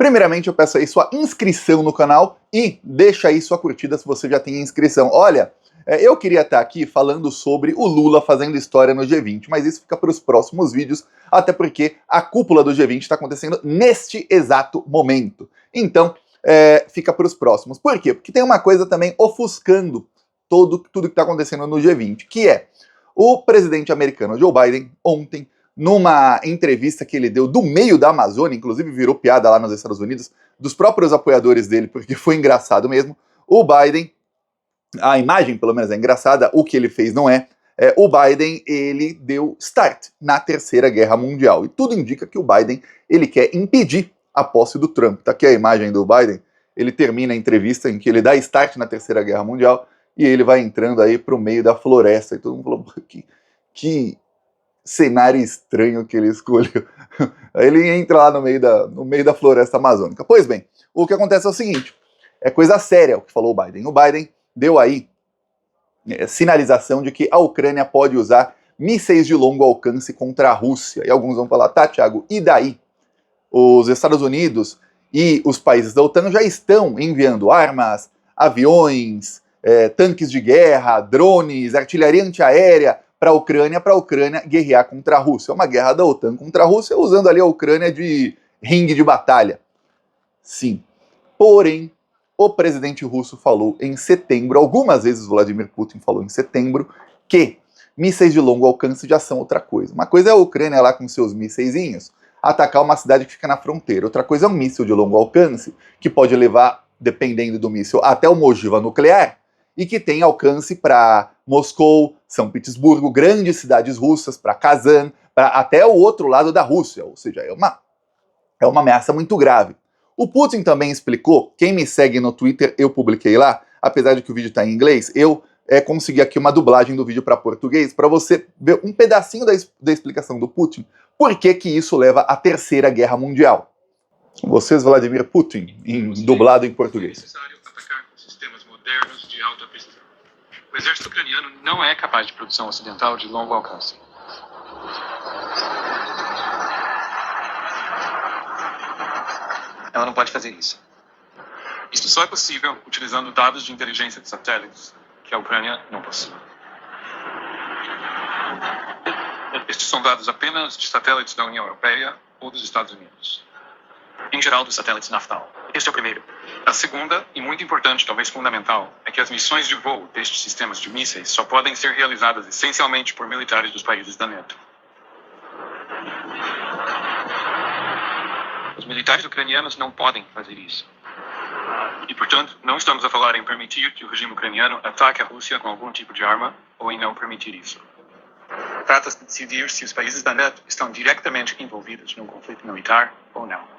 Primeiramente, eu peço aí sua inscrição no canal e deixa aí sua curtida se você já tem inscrição. Olha, eu queria estar aqui falando sobre o Lula fazendo história no G20, mas isso fica para os próximos vídeos, até porque a cúpula do G20 está acontecendo neste exato momento. Então, fica para os próximos. Por quê? Porque tem uma coisa também ofuscando tudo que está acontecendo no G20, que é o presidente americano Joe Biden, ontem, numa entrevista que ele deu do meio da Amazônia, inclusive virou piada lá nos Estados Unidos, dos próprios apoiadores dele, porque foi engraçado mesmo, o Biden, a imagem pelo menos é engraçada, o que ele fez não é, o Biden, ele deu start na Terceira Guerra Mundial, e tudo indica que o Biden, ele quer impedir a posse do Trump. Tá aqui a imagem do Biden, ele termina a entrevista em que ele dá start na Terceira Guerra Mundial, e ele vai entrando aí pro meio da floresta, e todo mundo falou, que cenário estranho que ele escolheu. Aí ele entra lá no meio da floresta amazônica. Pois bem, o que acontece é o seguinte, é coisa séria o que falou o Biden. O Biden deu aí sinalização de que a Ucrânia pode usar mísseis de longo alcance contra a Rússia. E alguns vão falar, tá, Thiago, e daí? Os Estados Unidos e os países da OTAN já estão enviando armas, aviões, tanques de guerra, drones, artilharia antiaérea para a Ucrânia guerrear contra a Rússia. É uma guerra da OTAN contra a Rússia, usando ali a Ucrânia de ringue de batalha. Sim. Porém, o presidente russo falou em setembro, algumas vezes Vladimir Putin falou em setembro, que mísseis de longo alcance já são outra coisa. Uma coisa é a Ucrânia lá com seus mísseizinhos atacar uma cidade que fica na fronteira. Outra coisa é um míssil de longo alcance, que pode levar, dependendo do míssil, até uma ogiva nuclear, e que tem alcance para Moscou, São Petersburgo, grandes cidades russas, para Kazan, para até o outro lado da Rússia, ou seja, é uma ameaça muito grave. O Putin também explicou, quem me segue no Twitter, eu publiquei lá, apesar de que o vídeo está em inglês, eu consegui aqui uma dublagem do vídeo para português, para você ver um pedacinho da explicação do Putin, por que isso leva à Terceira Guerra Mundial. Vocês, Vladimir Putin, dublado em português. Modernos de alta precisão. O exército ucraniano não é capaz de produção ocidental de longo alcance. Ela não pode fazer isso. Isso só é possível utilizando dados de inteligência de satélites que a Ucrânia não possui. Estes são dados apenas de satélites da União Europeia ou dos Estados Unidos. Em geral, dos satélites Naftal. Este é o primeiro. A segunda, e muito importante, talvez fundamental, é que as missões de voo destes sistemas de mísseis só podem ser realizadas essencialmente por militares dos países da NATO. Os militares ucranianos não podem fazer isso. E, portanto, não estamos a falar em permitir que o regime ucraniano ataque a Rússia com algum tipo de arma ou em não permitir isso. Trata-se de decidir se os países da NATO estão diretamente envolvidos num conflito militar ou não.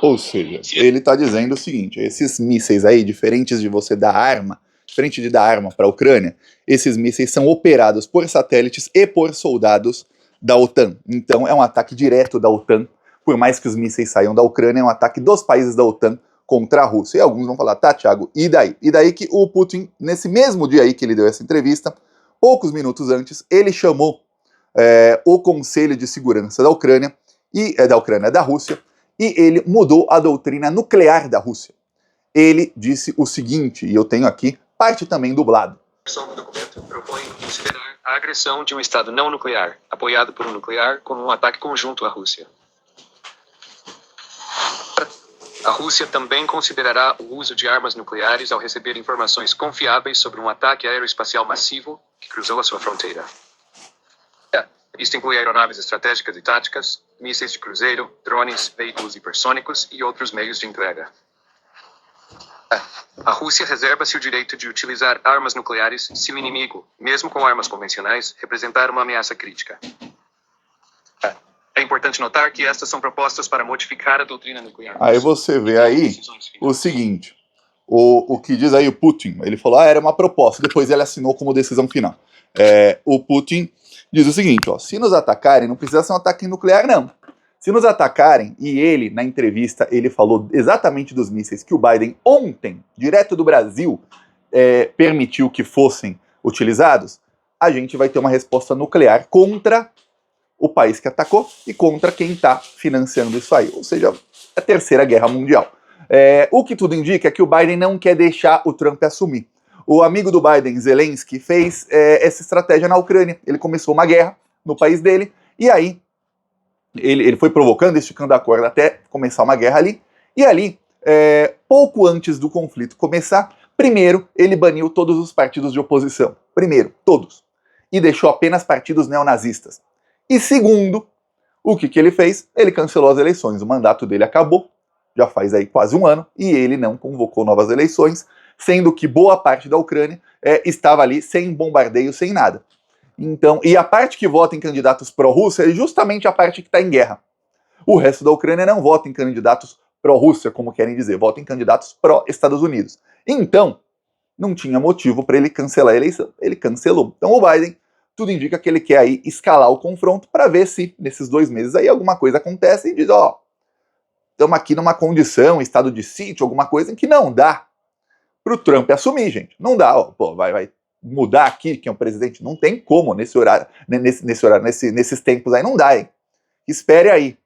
Ou seja, ele está dizendo o seguinte, esses mísseis aí, diferentes de você dar arma, diferente de dar arma para a Ucrânia, esses mísseis são operados por satélites e por soldados da OTAN. Então é um ataque direto da OTAN, por mais que os mísseis saiam da Ucrânia, é um ataque dos países da OTAN contra a Rússia. E alguns vão falar, tá, Thiago, e daí? E daí que o Putin, nesse mesmo dia aí que ele deu essa entrevista, poucos minutos antes, ele chamou o Conselho de Segurança da Ucrânia, da Rússia, e ele mudou a doutrina nuclear da Rússia. Ele disse o seguinte, e eu tenho aqui parte também dublado. O documento propõe considerar a agressão de um Estado não nuclear, apoiado por um nuclear, como um ataque conjunto à Rússia. A Rússia também considerará o uso de armas nucleares ao receber informações confiáveis sobre um ataque aeroespacial massivo que cruzou a sua fronteira. Isto inclui aeronaves estratégicas e táticas, mísseis de cruzeiro, drones, veículos hipersônicos e outros meios de entrega. A Rússia reserva-se o direito de utilizar armas nucleares se o inimigo, mesmo com armas convencionais, representar uma ameaça crítica. É importante notar que estas são propostas para modificar a doutrina nuclear. Aí você vê aí o seguinte, o que diz aí o Putin, ele falou, era uma proposta, depois ele assinou como decisão final. O Putin diz o seguinte, ó, se nos atacarem, não precisa ser um ataque nuclear, não. Se nos atacarem, e ele, na entrevista, ele falou exatamente dos mísseis que o Biden ontem, direto do Brasil, permitiu que fossem utilizados, a gente vai ter uma resposta nuclear contra o país que atacou e contra quem está financiando isso aí, ou seja, a Terceira Guerra Mundial. O que tudo indica é que o Biden não quer deixar o Trump assumir. O amigo do Biden, Zelensky, fez essa estratégia na Ucrânia. Ele começou uma guerra no país dele, e aí ele foi provocando, esticando a corda até começar uma guerra ali, e ali, pouco antes do conflito começar, primeiro, ele baniu todos os partidos de oposição. Primeiro, todos. E deixou apenas partidos neonazistas. E segundo, o que ele fez? Ele cancelou as eleições. O mandato dele acabou, já faz aí quase um ano, e ele não convocou novas eleições, sendo que boa parte da Ucrânia estava ali sem bombardeio, sem nada. Então, e a parte que vota em candidatos pró-Rússia é justamente a parte que está em guerra. O resto da Ucrânia não vota em candidatos pró-Rússia, como querem dizer, vota em candidatos pró-Estados Unidos. Então, não tinha motivo para ele cancelar a eleição. Ele cancelou. Então o Biden, tudo indica que ele quer aí escalar o confronto para ver se nesses 2 meses aí alguma coisa acontece e diz, estamos aqui numa condição, estado de sítio, alguma coisa em que não dá para o Trump assumir, gente. Não dá, vai mudar aqui quem é o presidente. Não tem como nesse horário, nesses tempos aí, não dá, hein? Espere aí.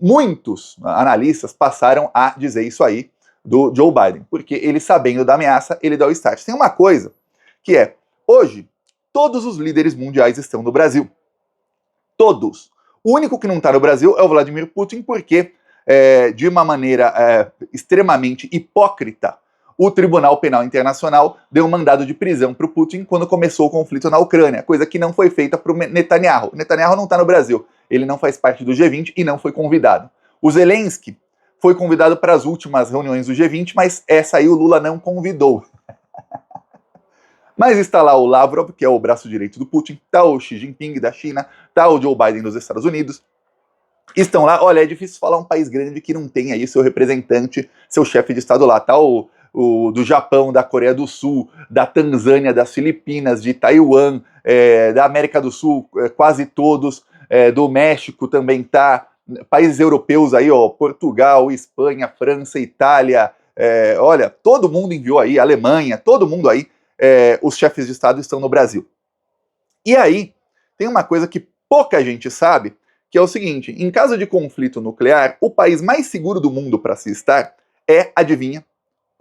Muitos analistas passaram a dizer isso aí do Joe Biden, porque ele, sabendo da ameaça, ele dá o start. Tem uma coisa que hoje, todos os líderes mundiais estão no Brasil. Todos. O único que não está no Brasil é o Vladimir Putin, porque, de uma maneira extremamente hipócrita, o Tribunal Penal Internacional deu um mandado de prisão para o Putin quando começou o conflito na Ucrânia, coisa que não foi feita para o Netanyahu. O Netanyahu não está no Brasil, ele não faz parte do G20 e não foi convidado. O Zelensky foi convidado para as últimas reuniões do G20, mas essa aí o Lula não convidou. Mas está lá o Lavrov, que é o braço direito do Putin, está o Xi Jinping da China, está o Joe Biden dos Estados Unidos. Estão lá, olha, é difícil falar um país grande que não tem aí seu representante, seu chefe de Estado lá. Está o do Japão, da Coreia do Sul, da Tanzânia, das Filipinas, de Taiwan, da América do Sul, quase todos, do México também está, países europeus aí, Portugal, Espanha, França, Itália, olha, todo mundo enviou aí, Alemanha, todo mundo aí, os chefes de Estado estão no Brasil. E aí, tem uma coisa que pouca gente sabe, que é o seguinte, em caso de conflito nuclear, o país mais seguro do mundo para se estar adivinha,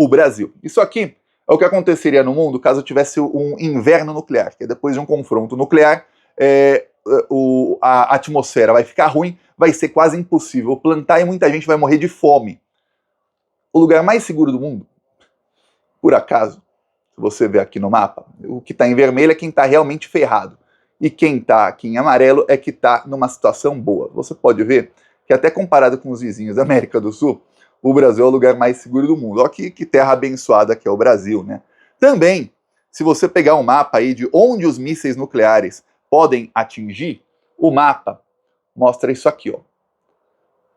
o Brasil. Isso aqui é o que aconteceria no mundo caso tivesse um inverno nuclear, que é depois de um confronto nuclear, a atmosfera vai ficar ruim, vai ser quase impossível plantar e muita gente vai morrer de fome. O lugar mais seguro do mundo, por acaso, se você ver aqui no mapa, o que está em vermelho é quem está realmente ferrado. E quem está aqui em amarelo é que está numa situação boa. Você pode ver que até comparado com os vizinhos da América do Sul, o Brasil é o lugar mais seguro do mundo. Olha que terra abençoada que é o Brasil, né? Também, se você pegar um mapa aí de onde os mísseis nucleares podem atingir, o mapa mostra isso aqui, ó.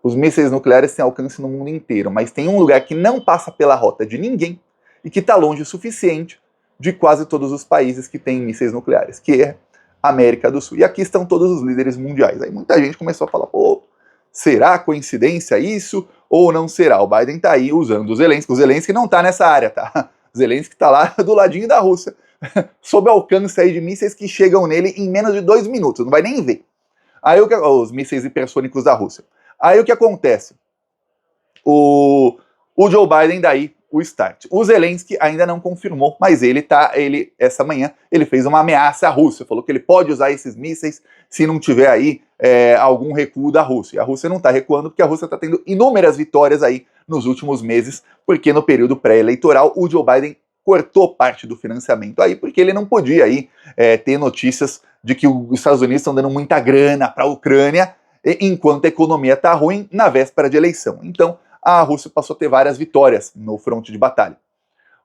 Os mísseis nucleares têm alcance no mundo inteiro, mas tem um lugar que não passa pela rota de ninguém e que está longe o suficiente de quase todos os países que têm mísseis nucleares, que é a América do Sul. E aqui estão todos os líderes mundiais. Aí muita gente começou a falar, será coincidência isso ou não será? O Biden está aí usando o Zelensky não está nessa área, tá? O Zelensky está lá do ladinho da Rússia, sob alcance aí de mísseis que chegam nele em menos de 2 minutos, não vai nem ver. Aí os mísseis hipersônicos da Rússia. Aí o que acontece? O Joe Biden daí o start. O Zelensky ainda não confirmou, mas essa manhã ele fez uma ameaça à Rússia, falou que ele pode usar esses mísseis se não tiver aí algum recuo da Rússia. E a Rússia não está recuando porque a Rússia está tendo inúmeras vitórias aí nos últimos meses, porque no período pré-eleitoral o Joe Biden cortou parte do financiamento aí, porque ele não podia aí ter notícias de que os Estados Unidos estão dando muita grana para a Ucrânia, enquanto a economia está ruim na véspera de eleição. Então, a Rússia passou a ter várias vitórias no fronte de batalha.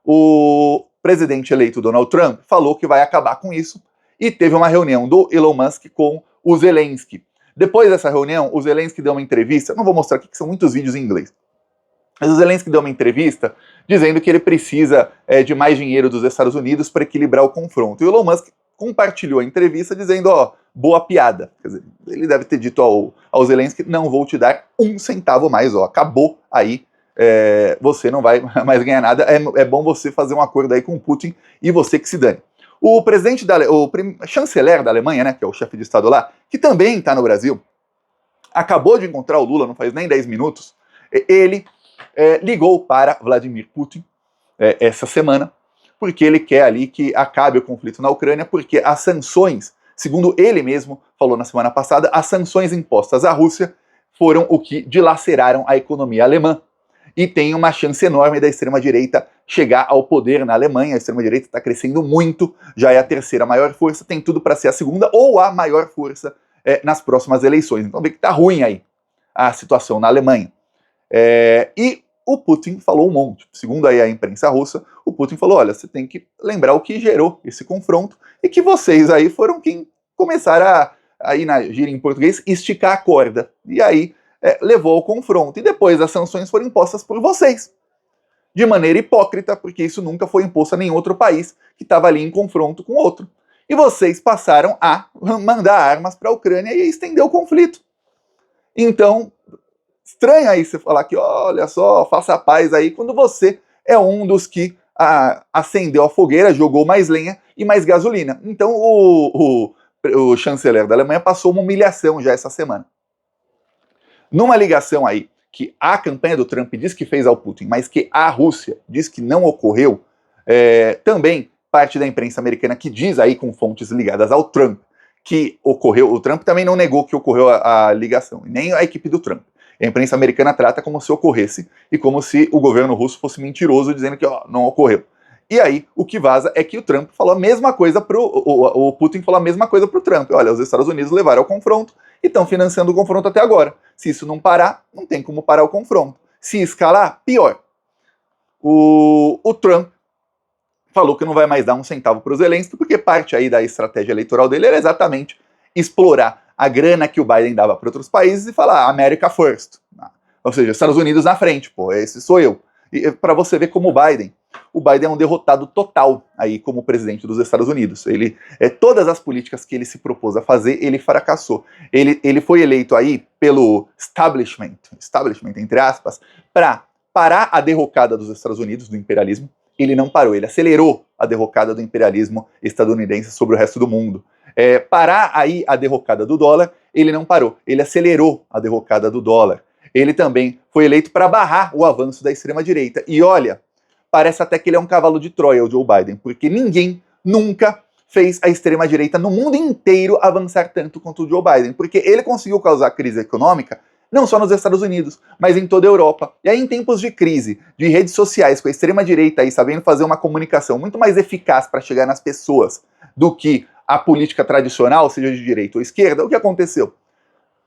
O presidente eleito Donald Trump falou que vai acabar com isso e teve uma reunião do Elon Musk com o Zelensky. Depois dessa reunião, o Zelensky deu uma entrevista, não vou mostrar aqui que são muitos vídeos em inglês, mas o Zelensky deu uma entrevista dizendo que ele precisa de mais dinheiro dos Estados Unidos para equilibrar o confronto. E o Elon Musk compartilhou a entrevista dizendo, boa piada. Quer dizer, ele deve ter dito ao Zelensky, não vou te dar 1 centavo mais, acabou aí, você não vai mais ganhar nada, é bom você fazer um acordo aí com o Putin e você que se dane. O presidente chanceler da Alemanha, né, que é o chefe de Estado lá, que também está no Brasil, acabou de encontrar o Lula, não faz nem 10 minutos, ele ligou para Vladimir Putin essa semana, porque ele quer ali que acabe o conflito na Ucrânia, porque as sanções, segundo ele mesmo falou na semana passada, as sanções impostas à Rússia foram o que dilaceraram a economia alemã. E tem uma chance enorme da extrema-direita chegar ao poder na Alemanha. A extrema-direita está crescendo muito, já é a terceira maior força, tem tudo para ser a segunda ou a maior força nas próximas eleições. Então vê que está ruim aí a situação na Alemanha. E o Putin falou um monte. Segundo aí a imprensa russa, o Putin falou, olha, você tem que lembrar o que gerou esse confronto e que vocês aí foram quem começaram aí na gíria em português, esticar a corda. E aí levou ao confronto. E depois as sanções foram impostas por vocês. De maneira hipócrita, porque isso nunca foi imposto a nenhum outro país que estava ali em confronto com outro. E vocês passaram a mandar armas para a Ucrânia e estender o conflito. Então, estranho aí você falar que, olha só, faça a paz aí, quando você é um dos que acendeu a fogueira, jogou mais lenha e mais gasolina. Então, o chanceler da Alemanha passou uma humilhação já essa semana. Numa ligação aí que a campanha do Trump diz que fez ao Putin, mas que a Rússia diz que não ocorreu, também parte da imprensa americana que diz aí com fontes ligadas ao Trump que ocorreu, o Trump também não negou que ocorreu a ligação, nem a equipe do Trump. A imprensa americana trata como se ocorresse e como se o governo russo fosse mentiroso, dizendo que não ocorreu. E aí, o que vaza é que o Trump falou a mesma coisa o Putin falou a mesma coisa pro Trump. Olha, os Estados Unidos levaram ao confronto e estão financiando o confronto até agora. Se isso não parar, não tem como parar o confronto. Se escalar, pior. O Trump falou que não vai mais dar um centavo para o Zelensky, porque parte aí da estratégia eleitoral dele era exatamente explorar a grana que o Biden dava para outros países e falar America first. Ou seja, Estados Unidos na frente, pô, esse sou eu. E para você ver como o Biden é um derrotado total aí como presidente dos Estados Unidos. Ele, todas as políticas que ele se propôs a fazer, ele fracassou. Ele foi eleito aí pelo establishment entre aspas, para parar a derrocada dos Estados Unidos, do imperialismo. Ele não parou, ele acelerou a derrocada do imperialismo estadunidense sobre o resto do mundo. Parar aí a derrocada do dólar, ele não parou, ele acelerou a derrocada do dólar. Ele também foi eleito para barrar o avanço da extrema-direita. E olha, parece até que ele é um cavalo de Troia, o Joe Biden, porque ninguém nunca fez a extrema-direita no mundo inteiro avançar tanto quanto o Joe Biden, porque ele conseguiu causar crise econômica não só nos Estados Unidos, mas em toda a Europa. E aí, em tempos de crise, de redes sociais, com a extrema-direita aí sabendo fazer uma comunicação muito mais eficaz para chegar nas pessoas do que a política tradicional, seja de direita ou esquerda, o que aconteceu?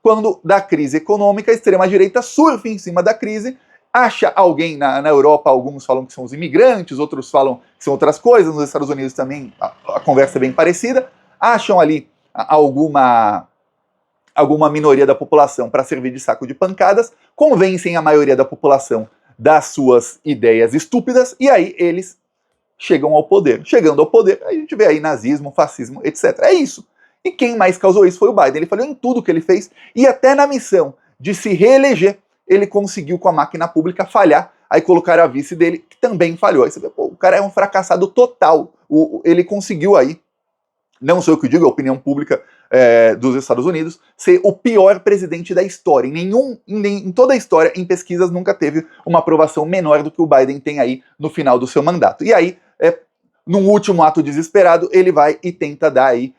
Quando dá crise econômica, a extrema-direita surfa em cima da crise, acha alguém na Europa, alguns falam que são os imigrantes, outros falam que são outras coisas, nos Estados Unidos também a conversa é bem parecida, acham ali alguma minoria da população para servir de saco de pancadas, convencem a maioria da população das suas ideias estúpidas, e aí eles chegam ao poder. Chegando ao poder, a gente vê aí nazismo, fascismo, etc. É isso. E quem mais causou isso foi o Biden. Ele falhou em tudo que ele fez, e até na missão de se reeleger, ele conseguiu com a máquina pública falhar, aí colocaram a vice dele, que também falhou. Aí você vê, pô, o cara é um fracassado total. Ele conseguiu aí, não sou eu que digo, é a opinião pública dos Estados Unidos, ser o pior presidente da história. Em toda a história, em pesquisas, nunca teve uma aprovação menor do que o Biden tem aí no final do seu mandato. E aí, num último ato desesperado, ele vai e tenta dar aí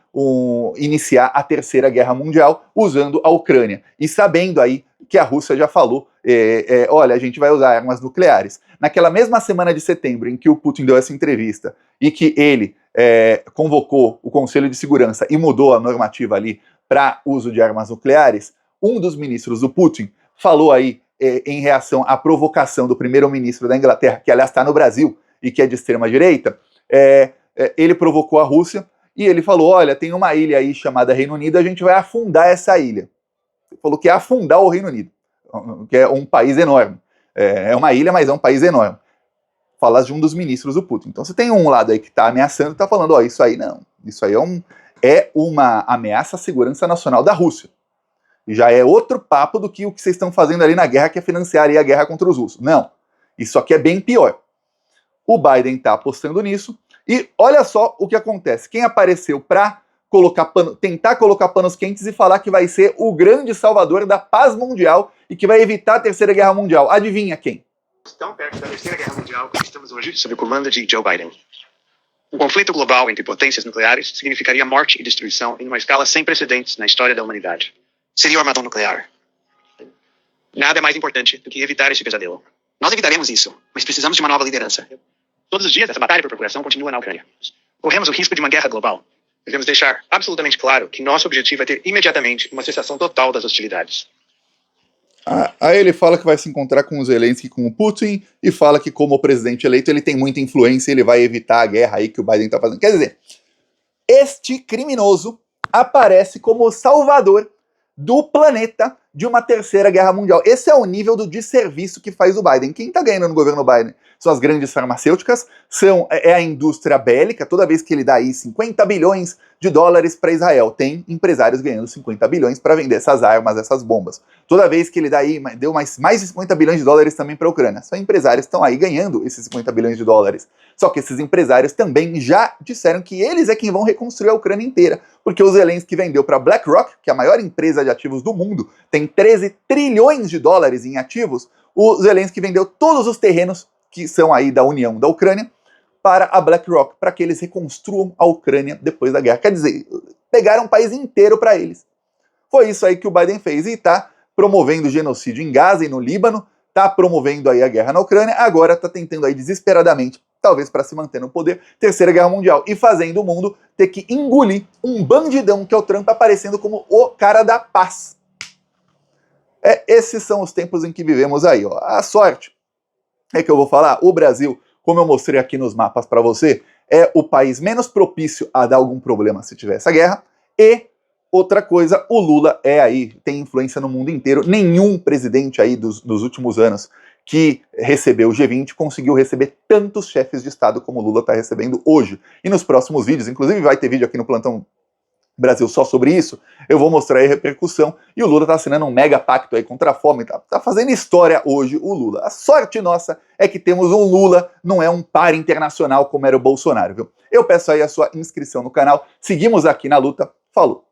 iniciar a Terceira Guerra Mundial usando a Ucrânia. E sabendo aí que a Rússia já falou, olha, a gente vai usar armas nucleares. Naquela mesma semana de setembro em que o Putin deu essa entrevista e que ele convocou o Conselho de Segurança e mudou a normativa ali para uso de armas nucleares, um dos ministros do Putin falou aí em reação à provocação do primeiro-ministro da Inglaterra, que aliás está no Brasil e que é de extrema-direita, ele provocou a Rússia e ele falou, olha, tem uma ilha aí chamada Reino Unido, a gente vai afundar essa ilha. Ele falou que ia afundar o Reino Unido, que é um país enorme. É uma ilha, mas é um país enorme. Falas de um dos ministros do Putin. Então você tem um lado aí que está ameaçando, está falando, isso aí não, isso aí é uma ameaça à segurança nacional da Rússia. E já é outro papo do que o que vocês estão fazendo ali na guerra, que é financiar aí a guerra contra os russos. Não, isso aqui é bem pior. O Biden está apostando nisso, E olha só o que acontece. Quem apareceu para tentar colocar panos quentes e falar que vai ser o grande salvador da paz mundial e que vai evitar a Terceira Guerra Mundial. Adivinha quem? Tão perto da Terceira Guerra Mundial como estamos hoje, sob o comando de Joe Biden. Um conflito global entre potências nucleares significaria morte e destruição em uma escala sem precedentes na história da humanidade. Seria o Armagedon nuclear. Nada é mais importante do que evitar esse pesadelo. Nós evitaremos isso, mas precisamos de uma nova liderança. Todos os dias, essa batalha por procuração continua na Ucrânia. Corremos o risco de uma guerra global. Devemos deixar absolutamente claro que nosso objetivo é ter imediatamente uma cessação total das hostilidades. Aí ele fala que vai se encontrar com o Zelensky, com o Putin, e fala que como presidente eleito ele tem muita influência e ele vai evitar a guerra aí que o Biden tá fazendo. Quer dizer, este criminoso aparece como o salvador do planeta de uma terceira guerra mundial. Esse é o nível do desserviço que faz o Biden. Quem tá ganhando no governo Biden são as grandes farmacêuticas, é a indústria bélica. Toda vez que ele dá aí 50 bilhões de dólares para Israel, tem empresários ganhando 50 bilhões para vender essas armas, essas bombas. Toda vez que ele dá aí, deu mais de 50 bilhões de dólares também para a Ucrânia. São empresários que estão aí ganhando esses 50 bilhões de dólares. Só que esses empresários também já disseram que eles é quem vão reconstruir a Ucrânia inteira, porque o Zelensky vendeu para a BlackRock, que é a maior empresa de ativos do mundo, tem 13 trilhões de dólares em ativos. O Zelensky vendeu todos os terrenos que são aí da União da Ucrânia para a BlackRock, para que eles reconstruam a Ucrânia depois da guerra. Quer dizer, pegaram um país inteiro para eles. Foi isso aí que o Biden fez e está promovendo genocídio em Gaza e no Líbano, está promovendo aí a guerra na Ucrânia, agora está tentando aí desesperadamente, talvez para se manter no poder, Terceira Guerra Mundial, e fazendo o mundo ter que engolir um bandidão que é o Trump aparecendo como o cara da paz. Esses são os tempos em que vivemos aí. Ó. A sorte é que eu vou falar, o Brasil, como eu mostrei aqui nos mapas para você, é o país menos propício a dar algum problema se tiver essa guerra, e outra coisa, o Lula tem influência no mundo inteiro. Nenhum presidente aí dos últimos anos que recebeu o G20 conseguiu receber tantos chefes de Estado como o Lula está recebendo hoje. E nos próximos vídeos, inclusive vai ter vídeo aqui no Plantão Brasil só sobre isso, eu vou mostrar aí a repercussão, e o Lula tá assinando um mega pacto aí contra a fome, tá fazendo história hoje o Lula. A sorte nossa é que temos um Lula, não é um par internacional como era o Bolsonaro, viu? Eu peço aí a sua inscrição no canal, seguimos aqui na luta, falou!